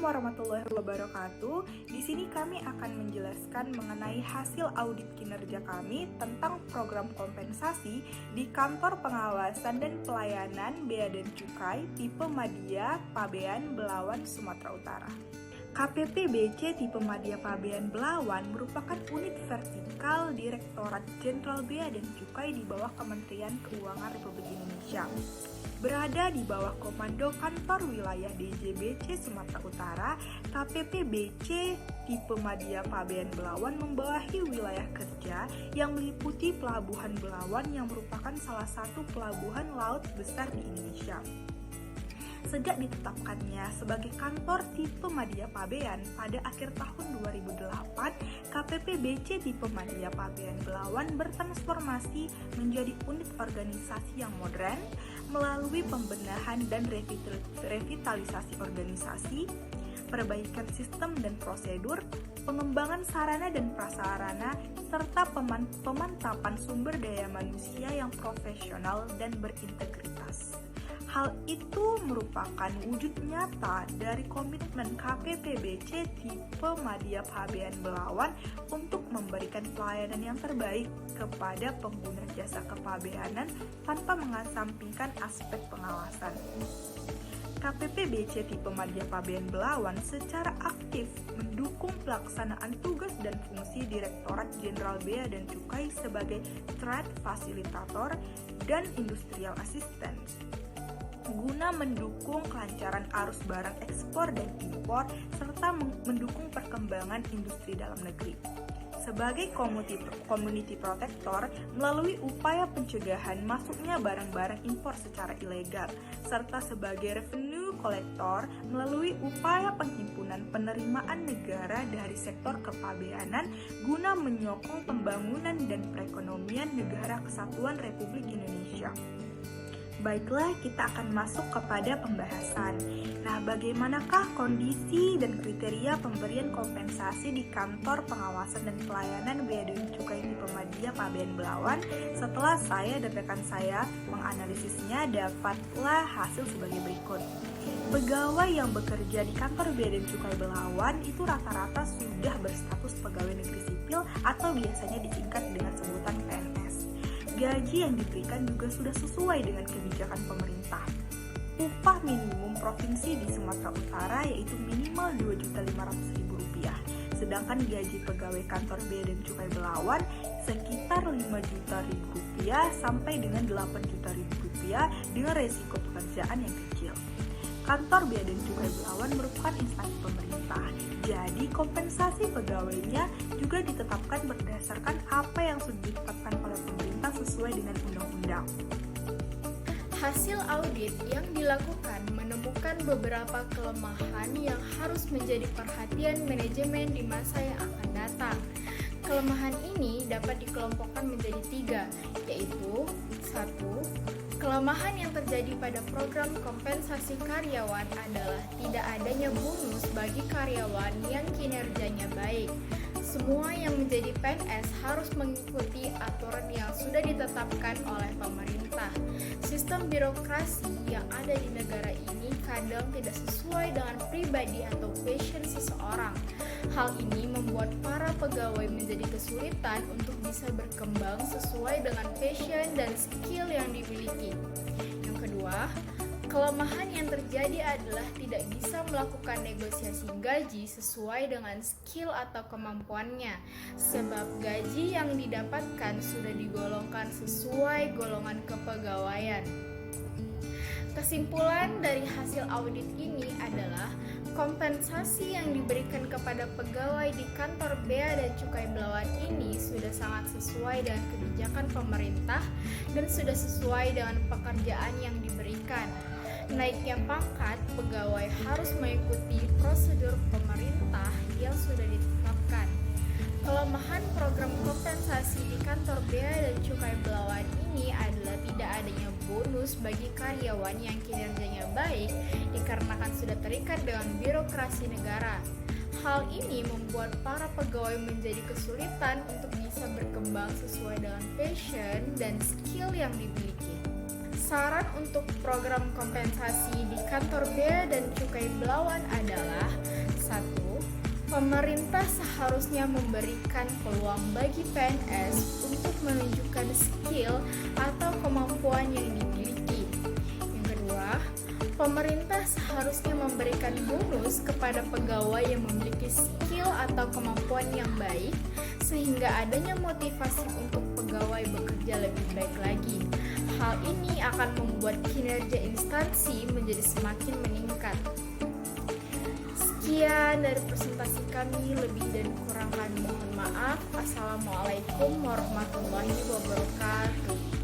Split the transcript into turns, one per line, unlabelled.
warahmatullahi wabarakatuh. Di sini kami akan menjelaskan mengenai hasil audit kinerja kami tentang program kompensasi di Kantor Pengawasan dan Pelayanan Bea dan Cukai tipe Madya Pabean Belawan, Sumatera Utara. KPP BC tipe Madya Pabean Belawan merupakan unit vertikal Direktorat Jenderal Bea dan Cukai di bawah Kementerian Keuangan Republik Indonesia. Berada di bawah komando Kantor Wilayah DJBC Sumatera Utara, KPP BC tipe Madya Pabean Belawan membawahi wilayah kerja yang meliputi Pelabuhan Belawan yang merupakan salah satu pelabuhan laut besar di Indonesia. Sejak ditetapkannya sebagai kantor tipe Madya Pabean pada akhir tahun 2008, KPP BC tipe Madya Pabean Belawan bertransformasi menjadi unit organisasi yang modern melalui pembenahan dan revitalisasi organisasi, perbaikan sistem dan prosedur, pengembangan sarana dan prasarana, serta pemantapan sumber daya manusia yang profesional dan berintegritas. Hal itu merupakan wujud nyata dari komitmen KPP BC tipe Madya Pabean Belawan untuk memberikan pelayanan yang terbaik kepada pengguna jasa kepabeanan tanpa mengesampingkan aspek pengawasan. KPP BC tipe Madya Pabean Belawan secara aktif mendukung pelaksanaan tugas dan fungsi Direktorat Jenderal Bea dan Cukai sebagai Trade Facilitator dan Industrial Assistant guna mendukung kelancaran arus barang ekspor dan impor serta mendukung perkembangan industri dalam negeri. Sebagai community protector melalui upaya pencegahan masuknya barang-barang impor secara ilegal, serta sebagai revenue collector melalui upaya penghimpunan penerimaan negara dari sektor kepabeanan guna menyokong pembangunan dan perekonomian Negara Kesatuan Republik Indonesia. Baiklah, kita akan masuk kepada pembahasan. Nah, bagaimanakah kondisi dan kriteria pemberian kompensasi di Kantor Pengawasan dan Pelayanan Bea dan Cukai tipe Madya Pabean Belawan? Setelah saya dan rekan saya menganalisisnya, dapatlah hasil sebagai berikut. Pegawai yang bekerja di Kantor Bea dan Cukai Belawan itu rata-rata sudah berstatus pegawai negeri sipil atau biasanya disingkat dengan sebutan PNS. Gaji yang diberikan juga sudah sesuai dengan kebijakan pemerintah. Upah minimum provinsi di Sumatera Utara yaitu minimal Rp2.500.000, sedangkan gaji pegawai kantor Bea dan Cukai Belawan sekitar Rp5 juta sampai dengan Rp8 juta dengan resiko pekerjaan yang kecil. Kantor Bea dan Cukai Belawan merupakan instansi pemerintah, jadi kompensasi pegawainya juga ditetapkan berdasarkan apa yang sudah ditetapkan oleh pemerintah sesuai dengan undang-undang.
Hasil audit yang dilakukan menemukan beberapa kelemahan yang harus menjadi perhatian manajemen di masa yang akan datang. Kelemahan ini dapat dikelompokkan menjadi 3, yaitu 1. Kelemahan yang terjadi pada program kompensasi karyawan adalah tidak adanya bonus bagi karyawan yang kinerjanya baik. Semua yang menjadi PNS harus mengikuti aturan yang sudah ditetapkan oleh pemerintah. Sistem birokrasi yang ada di negara ini kadang tidak sesuai dengan pribadi atau passion seseorang. Hal ini membuat para pegawai menjadi kesulitan untuk bisa berkembang sesuai dengan passion dan skill yang dimiliki. Yang kedua, kelemahan yang terjadi adalah tidak bisa melakukan negosiasi gaji sesuai dengan skill atau kemampuannya, sebab gaji yang didapatkan sudah digolongkan sesuai golongan kepegawaian. Kesimpulan dari hasil audit ini adalah kompensasi yang diberikan kepada pegawai di Kantor Bea dan Cukai Belawan ini sudah sangat sesuai dengan kebijakan pemerintah dan sudah sesuai dengan pekerjaan yang diberikan. Naiknya pangkat, pegawai harus mengikuti prosedur pemerintah yang sudah ditetapkan. Kelemahan program kompensasi di Kantor Bea dan Cukai Belawan ini adalah tidak adanya bonus bagi karyawan yang kinerjanya baik dikarenakan sudah terikat dengan birokrasi negara. Hal ini membuat para pegawai menjadi kesulitan untuk bisa berkembang sesuai dengan passion dan skill yang dimiliki. Saran untuk program kompensasi di kantor Bea dan Cukai Belawan adalah: 1. Pemerintah seharusnya memberikan peluang bagi PNS untuk menunjukkan skill atau kemampuan yang dimiliki. Yang kedua, pemerintah seharusnya memberikan bonus kepada pegawai yang memiliki skill atau kemampuan yang baik, sehingga adanya motivasi untuk pegawai bekerja lebih baik lagi. Hal ini akan membuat kinerja instansi menjadi semakin meningkat. Sekian dari presentasi kami, lebih dan kurang kami mohon maaf. Assalamualaikum warahmatullahi wabarakatuh.